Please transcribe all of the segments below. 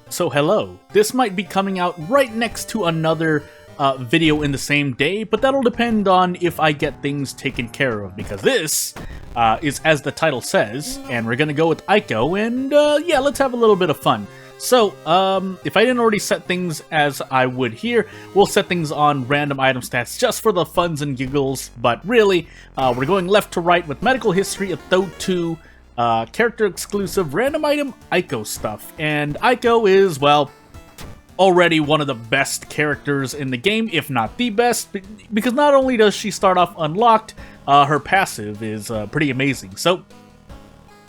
So hello, this might be coming out right next to another video in the same day, but that'll depend on if I get things taken care of, because this is as the title says, and we're gonna go with Aiko, and yeah, let's have a little bit of fun. So, if I didn't already set things as I would here, we'll set things on random item stats just for the funs and giggles, but really, we're going left to right with medical history, a Thode 2, character exclusive random item Aiko stuff. And Aiko is, well, already one of the best characters in the game, if not the best, because not only does she start off unlocked, her passive is pretty amazing. So,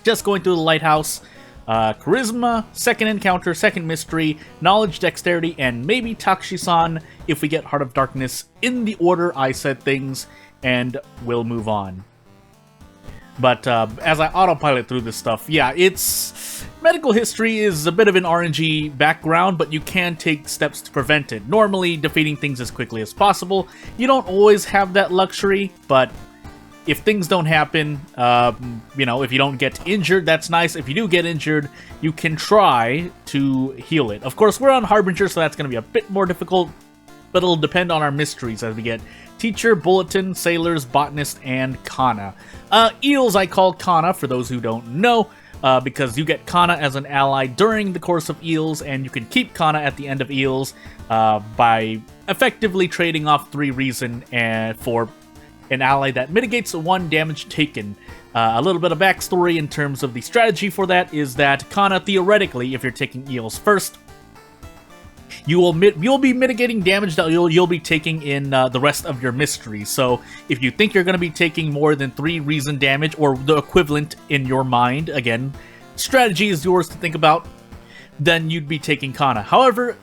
just going through the lighthouse, charisma, second encounter, second mystery, knowledge, dexterity, and maybe Takushi-san if we get Heart of Darkness in the order I said things, and we'll move on. But as I autopilot through this stuff, yeah, it's... medical history is a bit of an RNG background, but you can take steps to prevent it. Normally, defeating things as quickly as possible. You don't always have that luxury, but if things don't happen, you know, if you don't get injured, that's nice. If you do get injured, you can try to heal it. Of course, we're on Harbinger, so that's going to be a bit more difficult, but it'll depend on our mysteries as we get Teacher, Bulletin, Sailors, Botanist, and Kana. Eels I call Kana, for those who don't know, because you get Kana as an ally during the course of Eels, and you can keep Kana at the end of Eels by effectively trading off 3 reason for an ally that mitigates 1 damage taken. A little bit of backstory in terms of the strategy for that is that Kana, theoretically, if you're taking Eels first, you'll be mitigating damage that you'll be taking in the rest of your mysteries. So if you think you're going to be taking more than 3 reason damage, or the equivalent in your mind, again, strategy is yours to think about, then you'd be taking Kana. However,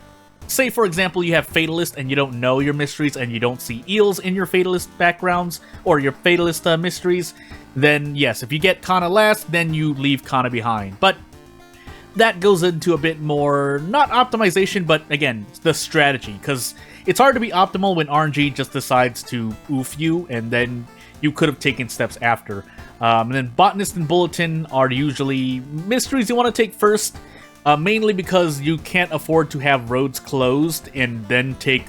say for example you have Fatalist and you don't know your mysteries and you don't see Eels in your Fatalist backgrounds or your Fatalist mysteries, then yes, if you get Kana last, then you leave Kana behind. But that goes into a bit more, not optimization, but again, the strategy, because it's hard to be optimal when RNG just decides to oof you, and then you could have taken steps after. And then Botanist and Bulletin are usually mysteries you want to take first, mainly because you can't afford to have roads closed and then take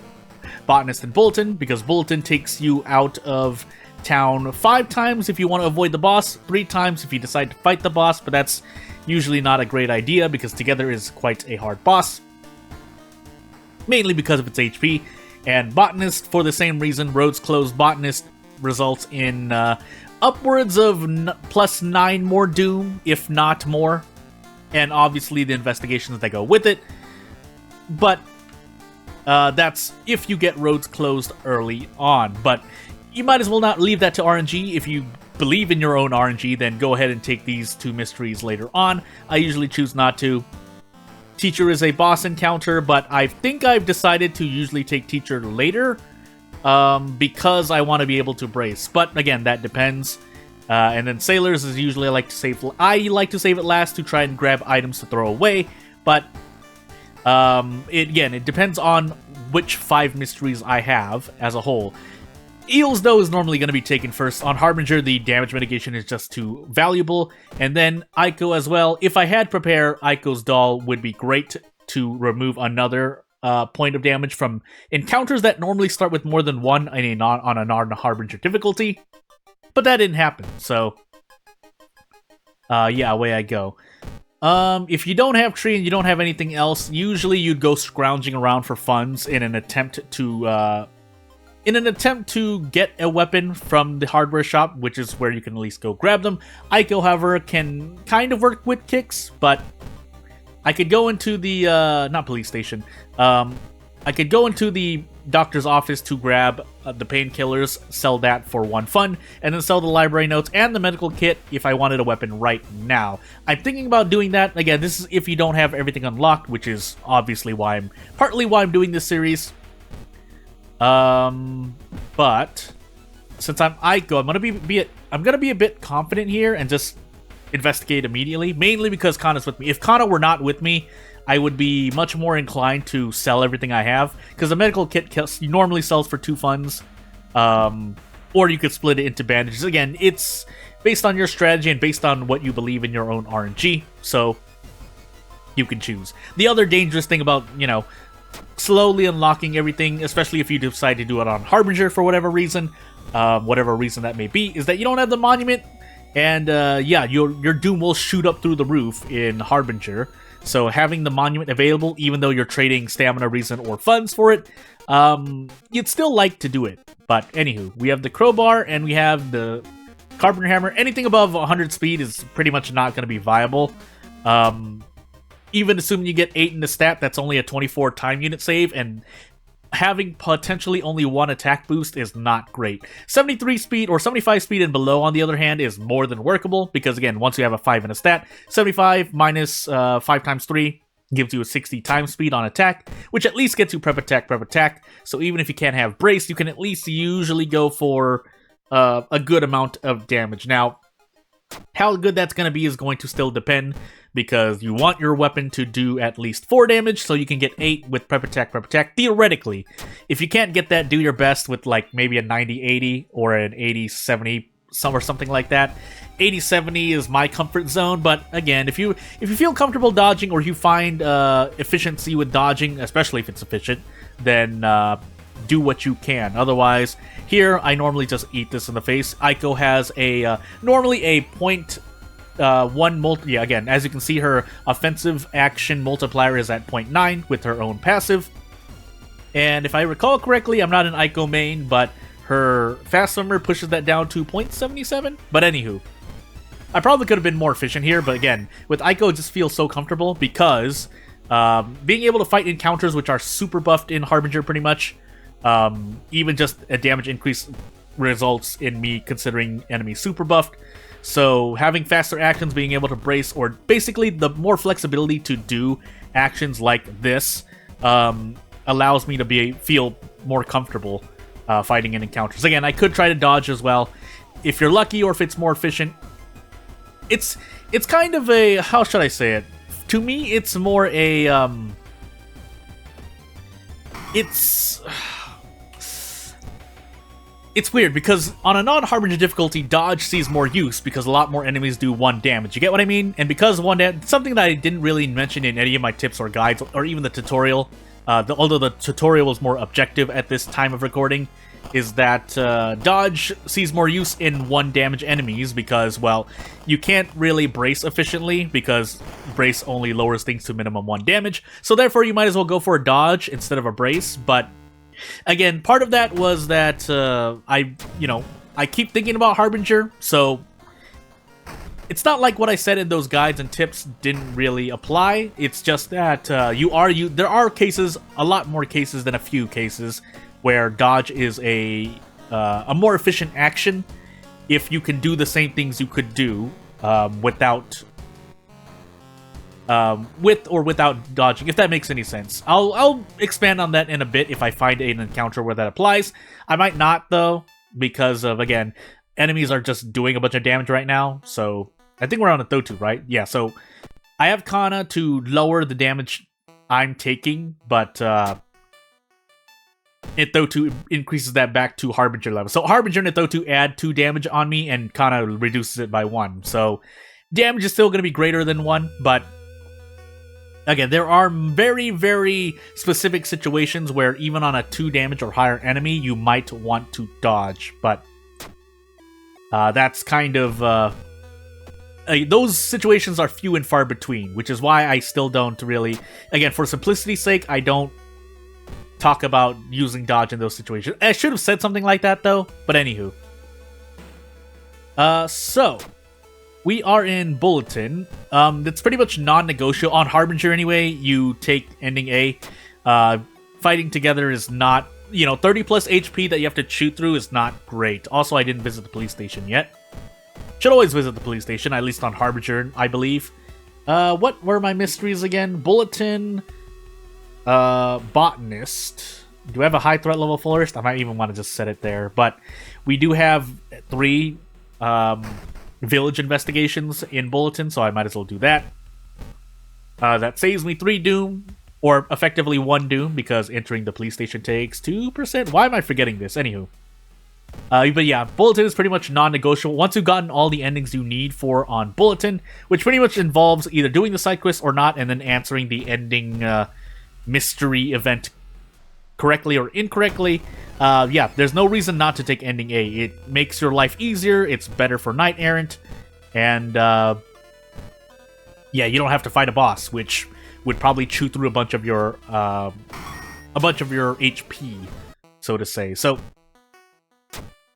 Botanist and Bulletin, because Bulletin takes you out of town 5 times if you want to avoid the boss, 3 times if you decide to fight the boss, but that's usually not a great idea because together is quite a hard boss, mainly because of its HP. And Botanist, for the same reason, roads closed Botanist results in upwards of plus 9 more Doom, if not more, and obviously the investigations that go with it. But that's if you get roads closed early on, but you might as well not leave that to RNG. If you believe in your own RNG, then go ahead and take these 2 mysteries later on. I usually choose not to. Teacher is a boss encounter, but I think I've decided to usually take Teacher later because I want to be able to brace. But again, that depends. And then Sailors is usually I like to save it last to try and grab items to throw away. But it depends on which 5 mysteries I have as a whole. Eels, though, is normally going to be taken first. On Harbinger, the damage mitigation is just too valuable. And then Aiko as well. If I had Prepare, Aiko's doll would be great to remove another point of damage from encounters that normally start with more than 1 on a non-Harbinger difficulty. But that didn't happen, so yeah, away I go. If you don't have Tree and you don't have anything else, usually you'd go scrounging around for funds in an attempt to get a weapon from the hardware shop, which is where you can at least go grab them. Aiko, however, can kind of work with kicks, but I could go into the, not police station, I could go into the doctor's office to grab the painkillers, sell that for 1 fun, and then sell the library notes and the medical kit if I wanted a weapon right now. I'm thinking about doing that. Again, this is if you don't have everything unlocked, which is obviously partly why I'm doing this series. But since I'm Aiko, I'm gonna be a bit confident here and just investigate immediately, mainly because Kana's with me. If Kana were not with me, I would be much more inclined to sell everything I have, because the medical kit normally sells for 2 funds, or you could split it into bandages. Again, it's based on your strategy and based on what you believe in your own RNG, so you can choose. The other dangerous thing about, you know, slowly unlocking everything, especially if you decide to do it on Harbinger for whatever reason that may be, is that you don't have the monument, and yeah, your doom will shoot up through the roof in Harbinger. So having the monument available, even though you're trading stamina, reason, or funds for it, you'd still like to do it. But anywho, we have the crowbar and we have the carpenter hammer. Anything above 100 speed is pretty much not going to be viable. Even assuming you get 8 in the stat, that's only a 24 time unit save, and having potentially only 1 attack boost is not great. 73 speed or 75 speed and below, on the other hand, is more than workable, because again, once you have a 5 in a stat, 75 minus 5 times 3 gives you a 60 time speed on attack, which at least gets you prep attack. So even if you can't have brace, you can at least usually go for a good amount of damage. Now, how good that's going to be is going to still depend, because you want your weapon to do at least 4 damage, so you can get 8 with prep attack, theoretically. If you can't get that, do your best with like maybe a 90-80 or an 80-70 or something like that. 80-70 is my comfort zone, but again, if you feel comfortable dodging, or you find efficiency with dodging, especially if it's efficient, then do what you can. Otherwise, here I normally just eat this in the face. Aiko has a normally a .1 again, as you can see, her offensive action multiplier is at 0.9 with her own passive. And if I recall correctly, I'm not an Aiko main, but her fast swimmer pushes that down to 0.77. But anywho, I probably could have been more efficient here, but again, with Aiko, it just feels so comfortable, because being able to fight encounters which are super buffed in Harbinger pretty much, even just a damage increase results in me considering enemies super buffed. So having faster actions, being able to brace, or basically the more flexibility to do actions like this, allows me to feel more comfortable fighting in encounters. Again, I could try to dodge as well, if you're lucky, or if it's more efficient. It's kind of a, how should I say it? To me, it's more a It's weird, because on a non-Harbinger difficulty, dodge sees more use, because a lot more enemies do 1 damage. You get what I mean? And because something that I didn't really mention in any of my tips or guides, or even the tutorial, although the tutorial was more objective at this time of recording, is that dodge sees more use in 1 damage enemies, because, well, you can't really brace efficiently, because brace only lowers things to minimum 1 damage, so therefore you might as well go for a dodge instead of a brace. But again, part of that was that I keep thinking about Harbinger, so it's not like what I said in those guides and tips didn't really apply. It's just that there are cases, a lot more cases than a few cases, where dodge is a more efficient action if you can do the same things you could do with or without dodging, if that makes any sense. I'll expand on that in a bit if I find an encounter where that applies. I might not, though, because of, again, enemies are just doing a bunch of damage right now. So I think we're on a Thotu, right? Yeah, so I have Kana to lower the damage I'm taking, but Thotu increases that back to Harbinger level. So Harbinger and Thotu add 2 damage on me, and Kana reduces it by 1. So damage is still going to be greater than 1, but again, there are very, very specific situations where even on a 2 damage or higher enemy, you might want to dodge. But that's kind of those situations are few and far between, which is why I still don't really, again, for simplicity's sake, I don't talk about using dodge in those situations. I should have said something like that, though, but anywho. So we are in Bulletin. It's pretty much non-negotiable. On Harbinger, anyway, you take ending A. Fighting together is not, 30 plus HP that you have to shoot through is not great. Also, I didn't visit the police station yet. Should always visit the police station, at least on Harbinger, I believe. What were my mysteries again? Bulletin, Botanist. Do I have a high threat level florist? I might even want to just set it there. But we do have 3 village investigations in Bulletin, so I might as well do that. That saves me 3 doom, or effectively 1 doom, because entering the police station takes 2%. Why am I forgetting this? Anywho. But yeah, Bulletin is pretty much non-negotiable. Once you've gotten all the endings you need for on Bulletin, which pretty much involves either doing the side quest or not, and then answering the ending mystery event correctly or incorrectly, yeah, there's no reason not to take ending A. It makes your life easier, it's better for Knight Errant, and yeah, you don't have to fight a boss, which would probably chew through a bunch of your HP, so to say. So,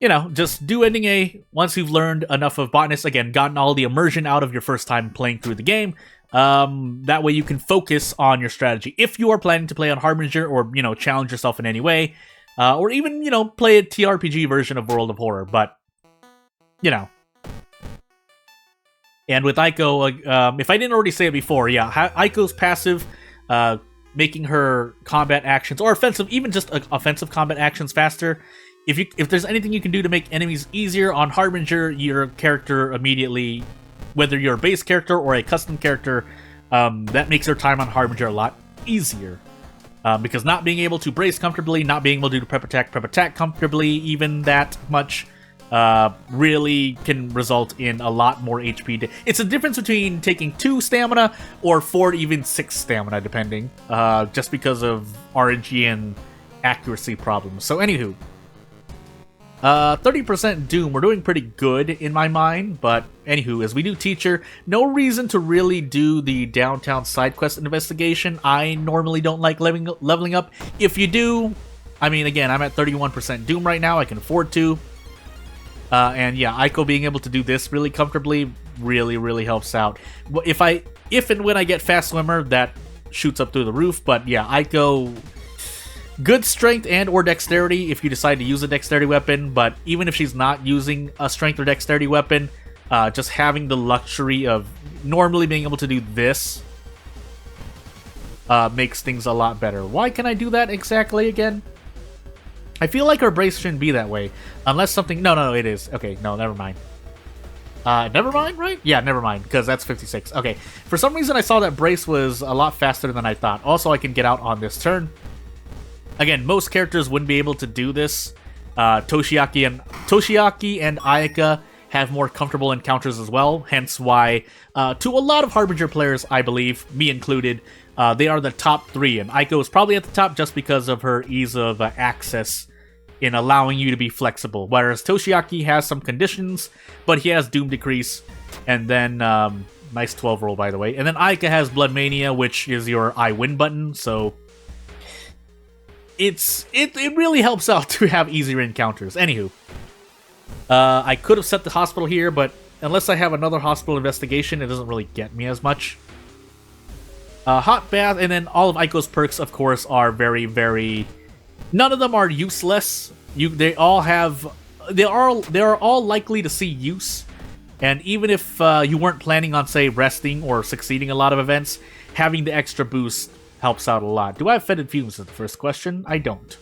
you know, just do ending A once you've learned enough of Botanist. Again, gotten all the immersion out of your first time playing through the game. That way you can focus on your strategy. If you are planning to play on Harbinger or, you know, challenge yourself in any way, or even, you know, play a TRPG version of World of Horror, but, you know. And with Aiko, if I didn't already say it before, yeah, Aiko's passive, making her combat actions, or offensive, even just offensive combat actions faster. If there's anything you can do to make enemies easier on Harbinger, your character immediately, whether you're a base character or a custom character, that makes your time on Harbinger a lot easier. Because not being able to brace comfortably, not being able to do prep attack comfortably, even that much, really can result in a lot more HP. It's a difference between taking 2 stamina or 4 to even 6 stamina, depending, just because of RNG and accuracy problems. So anywho, 30% Doom, we're doing pretty good in my mind, but anywho, as we do Teacher, no reason to really do the downtown side quest investigation. I normally don't like leveling up. If you do, I mean, again, I'm at 31% Doom right now, I can afford to. And yeah, Aiko being able to do this really comfortably really helps out. If and when I get Fast Swimmer, that shoots up through the roof, but yeah, Aiko, good strength and or dexterity if you decide to use a dexterity weapon, but even if she's not using a strength or dexterity weapon, just having the luxury of normally being able to do this makes things a lot better. Why can I do that exactly again? I feel like her brace shouldn't be that way, unless something... No, it is. Okay, no, never mind. Never mind, right? Yeah, never mind, because that's 56. Okay, for some reason I saw that brace was a lot faster than I thought. Also, I can get out on this turn. Again, most characters wouldn't be able to do this. Toshiaki and Ayaka have more comfortable encounters as well, hence why, to a lot of Harbinger players, I believe, me included, they are the top 3, and Aiko is probably at the top just because of her ease of access in allowing you to be flexible, whereas Toshiaki has some conditions, but he has Doom Decrease, and then, nice 12 roll by the way, and then Ayaka has Blood Mania, which is your I win button, so it really helps out to have easier encounters. Anywho, I could have set the hospital here, but unless I have another hospital investigation, it doesn't really get me as much. Hot Bath, and then all of Aiko's perks, of course, are very... None of them are useless. They are all likely to see use, and even if you weren't planning on, say, resting or succeeding a lot of events, having the extra boost helps out a lot. Do I have Fetid Fumes is the first question? I don't.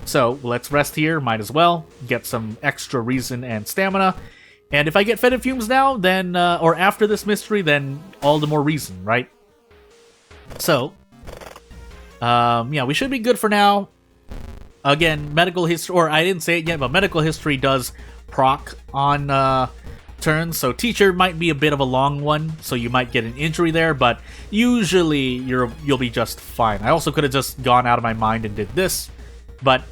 So, let's rest here, might as well. Get some extra reason and stamina. And if I get Fetid Fumes now, then, or after this mystery, then all the more reason, right? So, yeah, we should be good for now. Again, medical history, or I didn't say it yet, but medical history does proc on turns, so Teacher might be a bit of a long one, so you might get an injury there, but usually you'll be just fine. I also could have just gone out of my mind and did this, but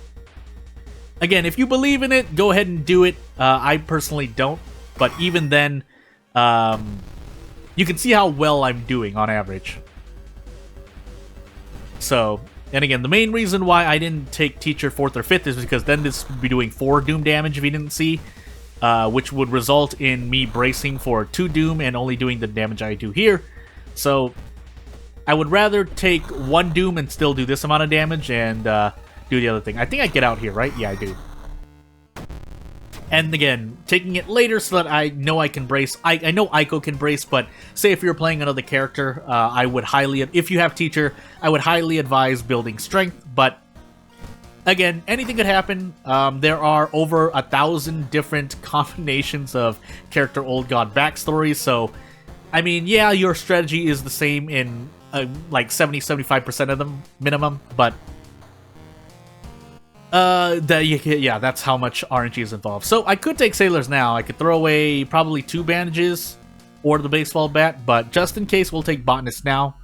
again, if you believe in it, go ahead and do it. I personally don't, but even then, you can see how well I'm doing on average. So, and again, the main reason why I didn't take Teacher 4th or 5th is because then this would be doing 4 Doom damage if you didn't see, which would result in me bracing for 2 Doom and only doing the damage I do here. So, I would rather take 1 Doom and still do this amount of damage and do the other thing. I think I get out here, right? Yeah, I do. And again, taking it later so that I know I can brace. I know Aiko can brace, but say if you're playing another character, I would highly, if you have Teacher, I would highly advise building Strength. But again, anything could happen. There are over 1,000 different combinations of character Old God backstories. So, I mean, yeah, your strategy is the same in like 70-75% of them minimum, but Yeah, that's how much RNG is involved. So I could take Sailors now. I could throw away probably 2 bandages or the baseball bat, but just in case, we'll take Botanist now,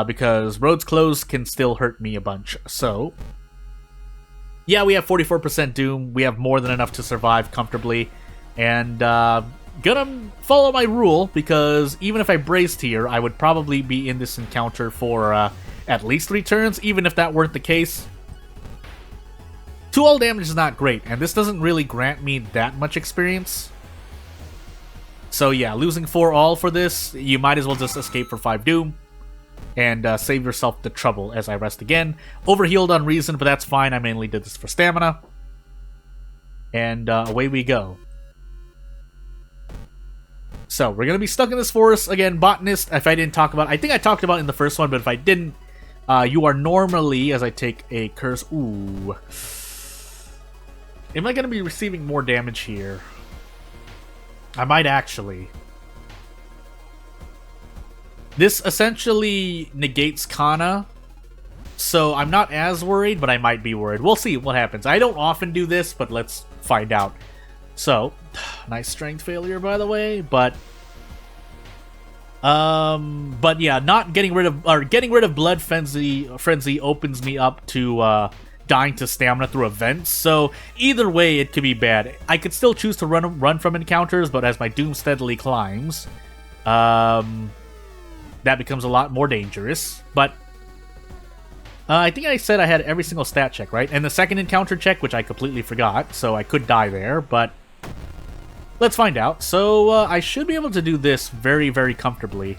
because Roads Closed can still hurt me a bunch. So, yeah, we have 44% Doom. We have more than enough to survive comfortably, and gonna follow my rule, because even if I braced here, I would probably be in this encounter for at least 3 turns, even if that weren't the case. 2 all damage is not great, and this doesn't really grant me that much experience. So yeah, losing 4 all for this, you might as well just escape for 5 Doom, and save yourself the trouble as I rest again. Overhealed on reason, but that's fine, I mainly did this for stamina. And away we go. So, we're going to be stuck in this forest. Again, Botanist, if I didn't talk about... I think I talked about it in the first one, but if I didn't, you are normally, as I take a curse... Ooh. Am I going to be receiving more damage here? I might actually. This essentially negates Kana, so I'm not as worried, but I might be worried. We'll see what happens. I don't often do this, but let's find out. So, nice strength failure, by the way, but yeah, not getting rid of, or getting rid of Blood Frenzy opens me up to dying to stamina through events. So either way, it could be bad. I could still choose to run from encounters, but as my Doom steadily climbs, that becomes a lot more dangerous. But I think I said I had every single stat check, right? And the second encounter check, which I completely forgot, so I could die there, but let's find out. So I should be able to do this very, very comfortably.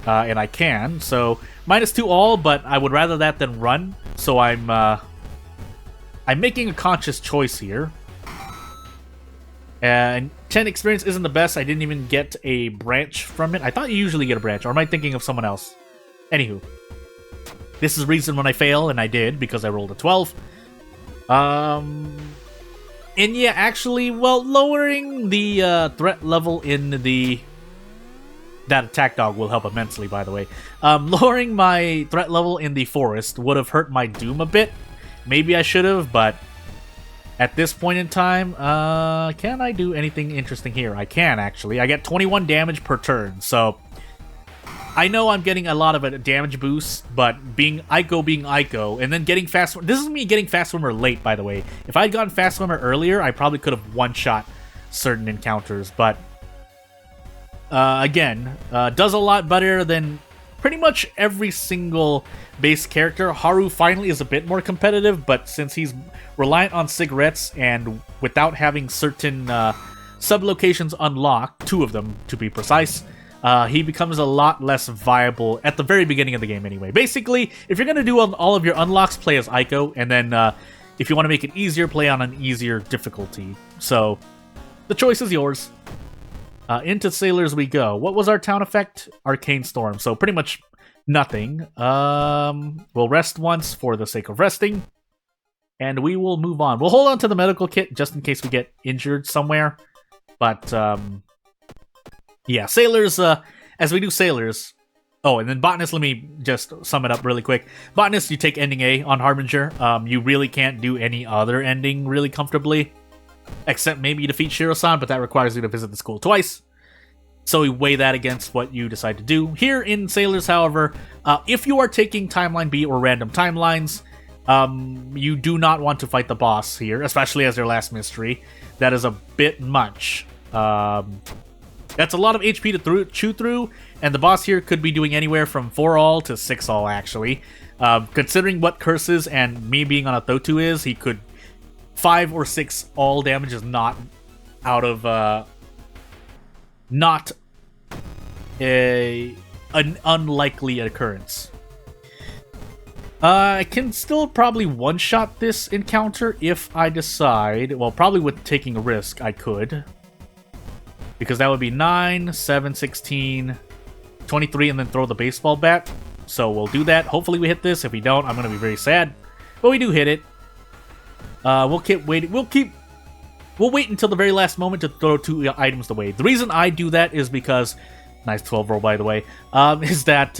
And I can, so -2 all, but I would rather that than run, so I'm making a conscious choice here. And 10 experience isn't the best. I didn't even get a branch from it. I thought you usually get a branch, or am I thinking of someone else? Anywho. This is reason when I fail, and I did, because I rolled a 12. And yeah, actually, well, lowering the threat level in the... That attack dog will help immensely, by the way. Lowering my threat level in the forest would have hurt my Doom a bit. Maybe I should have, but at this point in time, can I do anything interesting here? I can, actually. I get 21 damage per turn, so I know I'm getting a lot of a damage boost, but being Ico, and then getting Fast... This is me getting Fast Swimmer late, by the way. If I had gotten Fast Swimmer earlier, I probably could have one-shot certain encounters, but again, does a lot better than pretty much every single base character. Haru finally is a bit more competitive, but since he's reliant on cigarettes and without having certain sub-locations unlocked, 2 of them to be precise, he becomes a lot less viable at the very beginning of the game anyway. Basically, if you're going to do all of your unlocks, play as Ico, and then if you want to make it easier, play on an easier difficulty. So, the choice is yours. Into Sailors we go. What was our town effect? Arcane Storm. So pretty much nothing. We'll rest once for the sake of resting. And we will move on. We'll hold on to the medical kit just in case we get injured somewhere. But, yeah, Sailors, as we do Sailors... Oh, and then Botanist, let me just sum it up really quick. Botanist, you take ending A on Harbinger. You really can't do any other ending really comfortably. Except maybe you defeat Shiro-san, but that requires you to visit the school twice. So we weigh that against what you decide to do. Here in Sailors, however, if you are taking Timeline B or random timelines, you do not want to fight the boss here, especially as your last mystery. That is a bit much. That's a lot of HP to chew through, and the boss here could be doing anywhere from 4 all to 6 all, actually. Considering what curses and me being on a Thotu is, he could... 5 or 6 all damage is not out of not an unlikely occurrence. I can still probably one-shot this encounter if I decide. Well, probably with taking a risk, I could. Because that would be 9, 7, 16, 23, and then throw the baseball bat. So we'll do that. Hopefully we hit this. If we don't, I'm going to be very sad. But we do hit it. We'll keep waiting. We'll wait until the very last moment to throw 2 items away. The reason I do that is because, nice 12 roll by the way, is that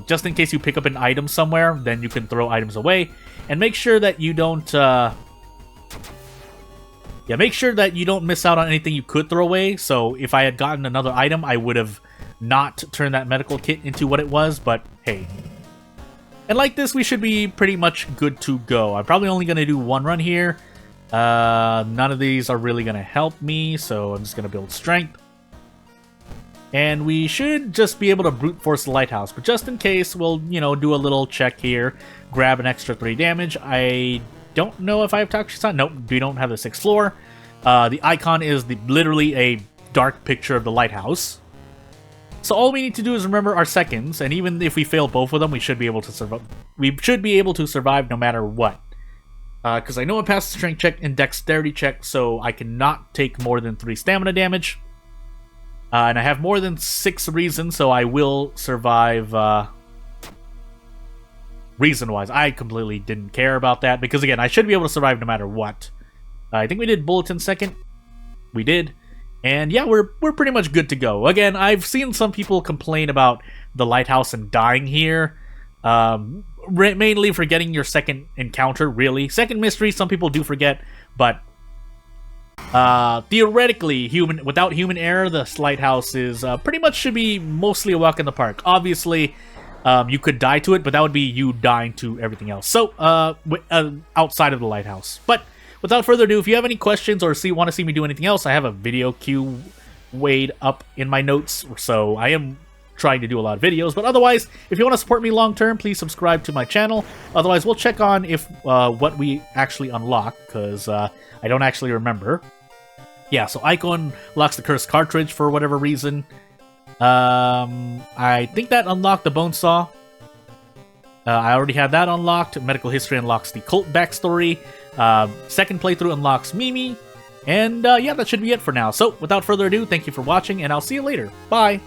just in case you pick up an item somewhere, then you can throw items away, and make sure that you don't Yeah, make sure that you don't miss out on anything you could throw away. So if I had gotten another item, I would have not turned that medical kit into what it was, but hey. And like this, we should be pretty much good to go. I'm probably only going to do one run here. None of these are really going to help me, so I'm just going to build strength. And we should just be able to brute force the lighthouse. But just in case, we'll, you know, do a little check here. Grab an extra 3 damage. I don't know if I have Toxic Sun. Nope, we don't have the 6th floor. The icon is literally a dark picture of the lighthouse. So all we need to do is remember our seconds, and even if we fail both of them, we should be able to survive. We should be able to survive no matter what. Because I know I passed the strength check and dexterity check, so I cannot take more than 3 stamina damage. And I have more than 6 reason, so I will survive. Reason-wise, I completely didn't care about that, because again, I should be able to survive no matter what. I think we did bulletin second. We did. And yeah, we're pretty much good to go. Again, I've seen some people complain about the lighthouse and dying here. Mainly forgetting your second encounter, really. Second mystery, some people do forget, but theoretically, without human error, the lighthouse is pretty much should be mostly a walk in the park. Obviously, you could die to it, but that would be you dying to everything else. So, outside of the lighthouse. But without further ado, if you have any questions or want to see me do anything else, I have a video queue weighed up in my notes, so I am trying to do a lot of videos. But otherwise, if you want to support me long term, please subscribe to my channel. Otherwise, we'll check on if what we actually unlock, because I don't actually remember. Yeah, so Ico unlocks the cursed cartridge for whatever reason. I think that unlocked the bone saw. I already had that unlocked. Medical history unlocks the cult backstory. Second playthrough unlocks Mimi. And yeah, that should be it for now. So without further ado, thank you for watching, and I'll see you later. Bye!